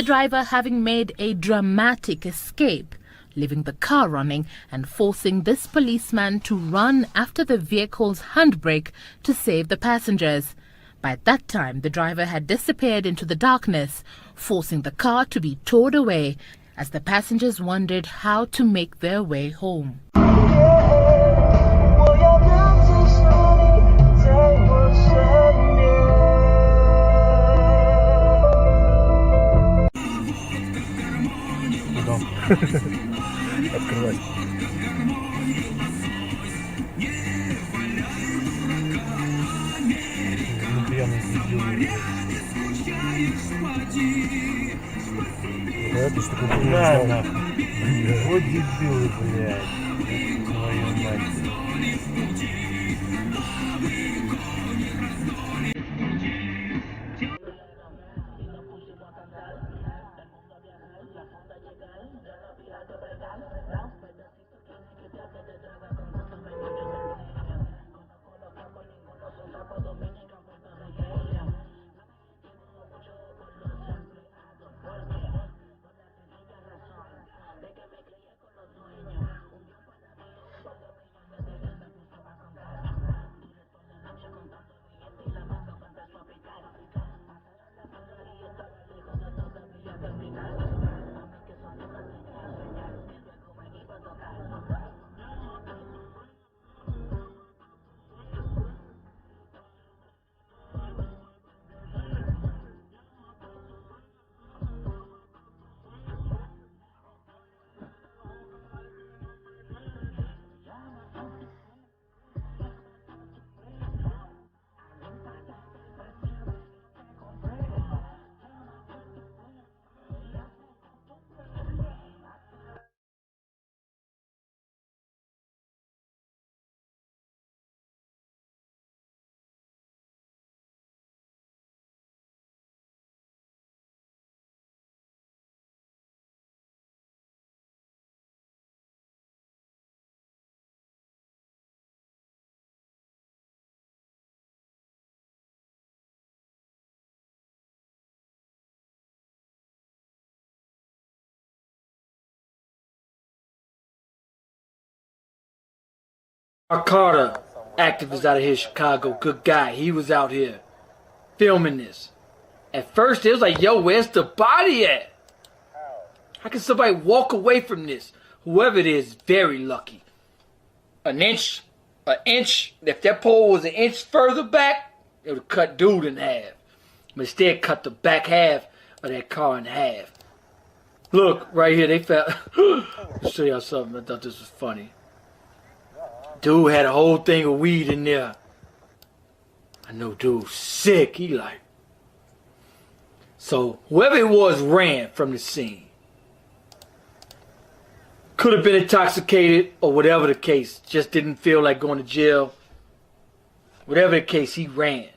the driver having made a dramatic escape, leaving the car running and forcing this policeman to run after the vehicle's handbrake to save the passengers. By that time, the driver had disappeared into the darkness, forcing the car to be towed away as the passengers wondered how to make their way home. Открывать. Ну, пьяный дебил. Да, ты что такое не знал? Нахуй. Вот дебилы, блядь. Твою мать. Carter, activist out of here, Chicago, good guy. He was out here filming this. At first, it was like, yo, where's the body at? How can somebody walk away from this? Whoever it is, very lucky. An inch, if that pole was an inch further back, it would have cut dude in half. But instead, cut the back half of that car in half. Look, right here, they found... I'll show y'all something. I thought this was funny. Dude had a whole thing of weed in there. I know dude's sick. He like... So, whoever it was ran from the scene. Could have been intoxicated or whatever the case. Just didn't feel like going to jail. Whatever the case, he ran.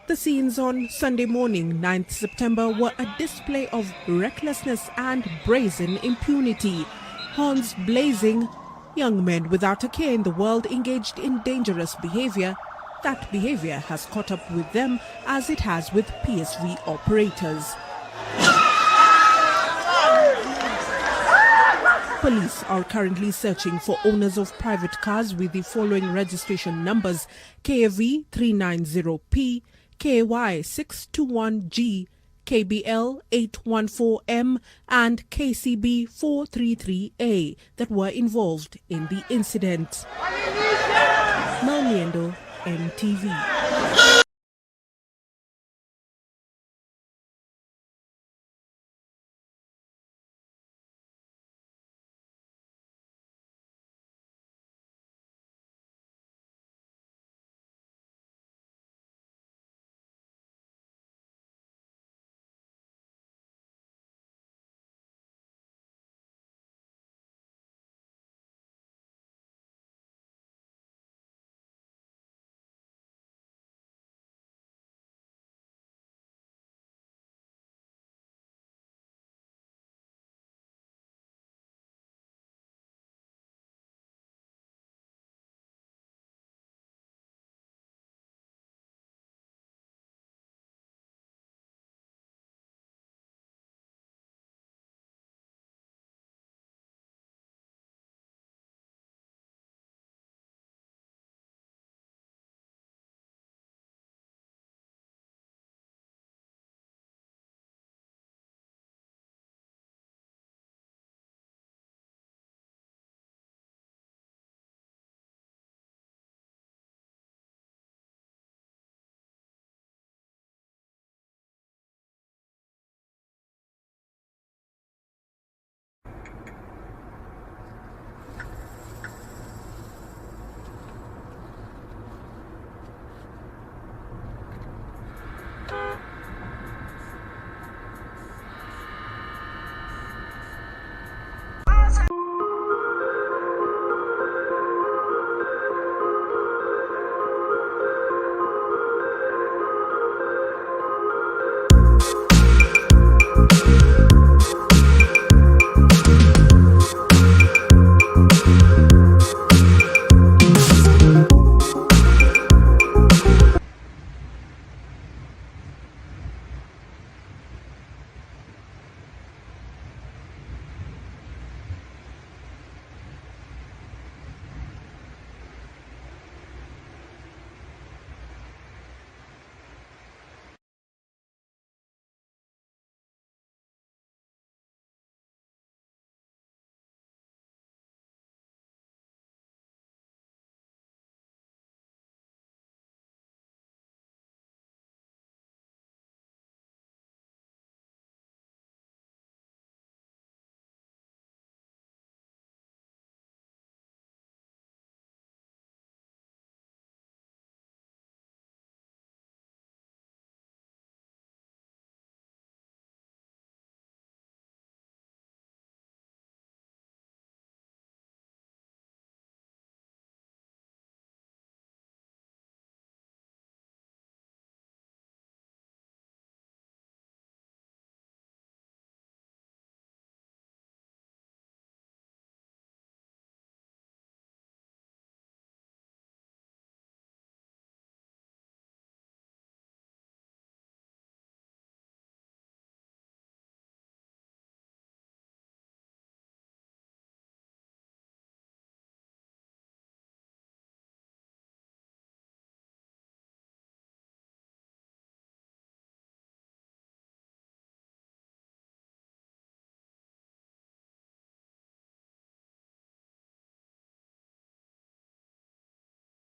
The scenes on Sunday morning, 9th September, were a display of recklessness and brazen impunity. Horns blazing, young men without a care in the world engaged in dangerous behavior. That behavior has caught up with them as it has with PSV operators. Police are currently searching for owners of private cars with the following registration numbers: KAV 390P, KY621G, KBL 814M and KCB 433A that were involved in the incident. Malmiendo, NTV.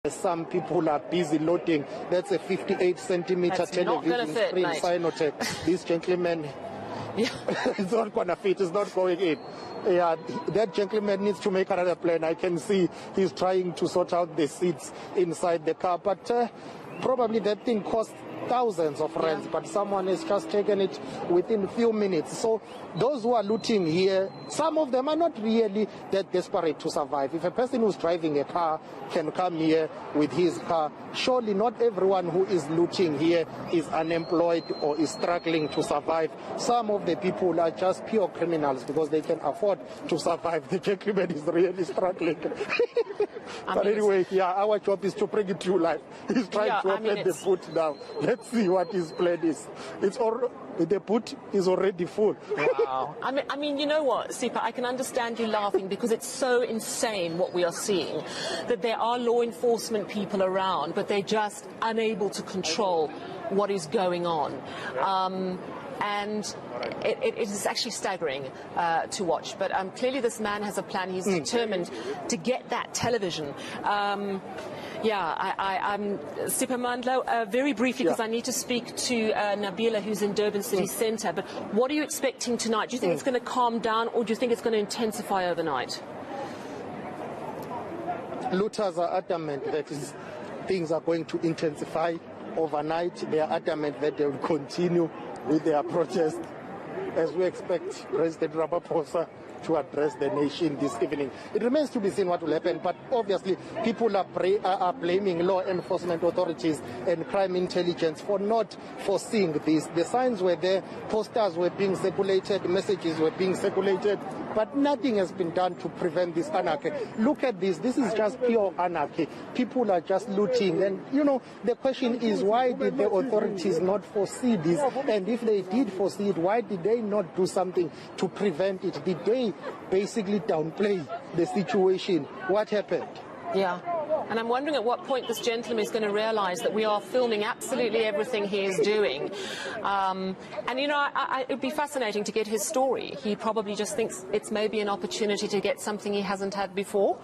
Some people are busy loading. That's a 58-centimeter television screen, Sinotech. This gentleman, it's not going to fit, it's not going in. Yeah, that gentleman needs to make another plan. I can see he's trying to sort out the seats inside the car, but probably that thing costs thousands of rands, but someone has just taken it within a few minutes. So those who are looting here, some of them are not really that desperate to survive. If a person who's driving a car can come here with his car, surely not everyone who is looting here is unemployed or is struggling to survive. Some of the people are just pure criminals because they can afford to survive. The gentleman is really struggling. But anyway, yeah, our job is to bring it to life. He's trying to open the boot now. Let's see what his plan is. The boot is already full. Wow. I mean, you know what, Sipa, I can understand you laughing because it's so insane what we are seeing, that there are law enforcement people around, but they're just unable to control what is going on. And it is actually staggering to watch. But clearly this man has a plan. He's determined to get that television. I'm Sipa Mandlo, very briefly, because I need to speak to Nabila, who's in Durban City Centre. But what are you expecting tonight? Do you think it's going to calm down, or do you think it's going to intensify overnight? Looters are adamant that things are going to intensify overnight. They are adamant that they will continue with their protest, as we expect President Ramaphosa to address the nation this evening. It remains to be seen what will happen, but obviously people are blaming law enforcement authorities and crime intelligence for not foreseeing this. The signs were there, posters were being circulated, messages were being circulated, but nothing has been done to prevent this anarchy. Look at this. This is just pure anarchy. People are just looting. And, you know, the question is, why did the authorities not foresee this? And if they did foresee it, why did they not do something to prevent it? Did they basically downplay the situation? What happened? Yeah. And I'm wondering at what point this gentleman is going to realize that we are filming absolutely everything he is doing. And, you know, it would be fascinating to get his story. He probably just thinks it's maybe an opportunity to get something he hasn't had before.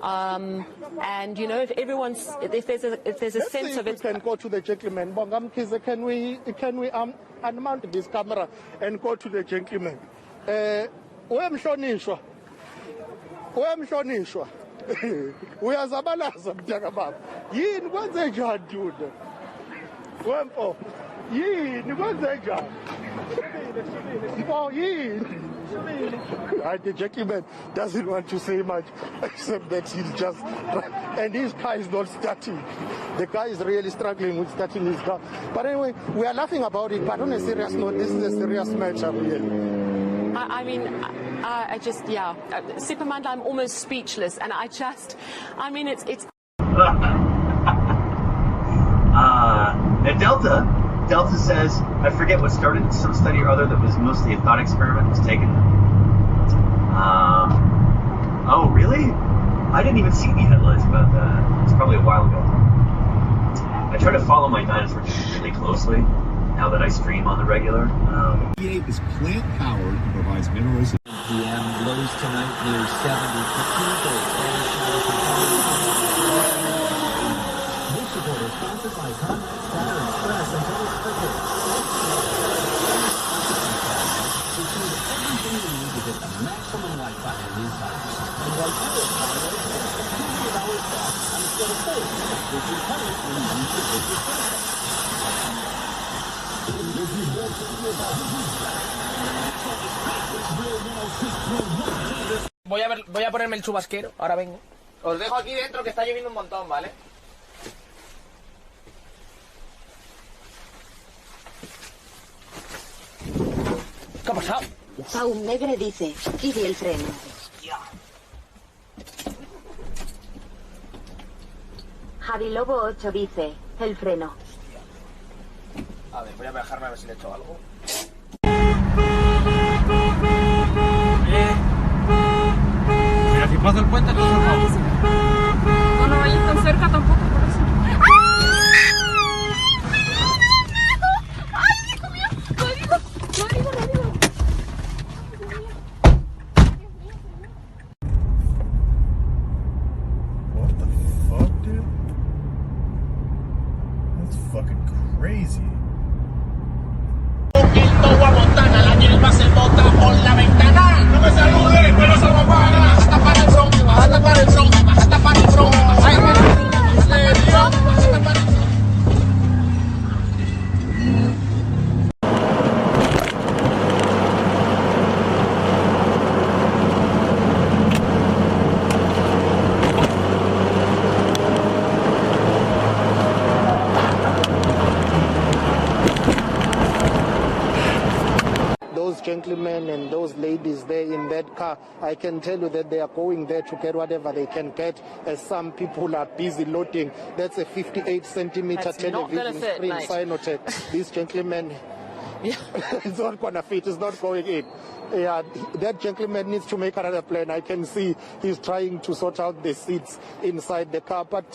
And, you know, if there's a sense of it. We can go to the gentleman. Bongam Kiza, can we unmount this camera and go to the gentleman? Uyamhlonishwa. Uyazabalaza mntaka baba. Yini kwenze njani dude? Wemfo. Yini kwenze njani? Mfo yini? The gentleman doesn't want to say much except that he's just, and his car is not starting. The guy is really struggling with starting his car. But anyway, we are laughing about it, but on a serious note, this is a serious matter really. I mean, Sipa Mandla, I'm almost speechless, and it's. Delta says, I forget what started, some study or other that was mostly a thought experiment was taken. Oh, really? I didn't even see the headlines about that. It's probably a while ago. I try to follow my dinosaur really closely now that I stream on the regular. E8 is plant-powered and provides minerals. PM lows tonight near 70. This report is sponsored by Contact Center Express and Telex. Receive everything you need to get the maximum Wi-Fi in these times. And right now, $28 off instead of $40, which is coming when you use the Voy a ponerme el chubasquero, ahora vengo. Os dejo aquí dentro que está lloviendo un montón, ¿vale? ¿Qué ha pasado? Paul Negre dice, quite el freno. Javi Lobo 8 dice, el freno. A ver, voy a bajarme a ver si le he hecho algo. Mira, si paso el puente, no se va. No vayas tan cerca tampoco, por eso. ¡Ay, Dios mío! ¡Rodrigo! What the fuck, dude? It's fucking crazy. Those gentlemen and those ladies there in that car, I can tell you that they are going there to get whatever they can get, as some people are busy loading. That's a 58 centimeter television screen, Sinotech. These gentlemen, it's not going to fit, it's not going in. Yeah, that gentleman needs to make another plan. I can see he's trying to sort out the seats inside the car, but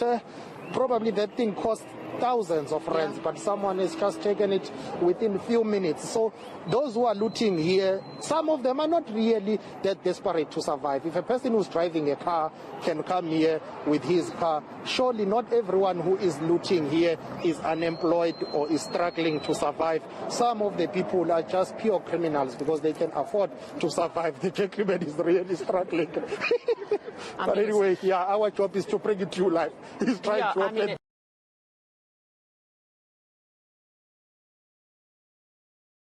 probably that thing cost thousands of rands, but someone has just taken it within a few minutes. So those who are looting here, some of them are not really that desperate to survive. If a person who's driving a car can come here with his car, surely not everyone who is looting here is unemployed or is struggling to survive. Some of the people are just pure criminals because they can afford to survive. The gentleman is really struggling. But anyway, yeah, our job is to bring it to you live. He's trying to open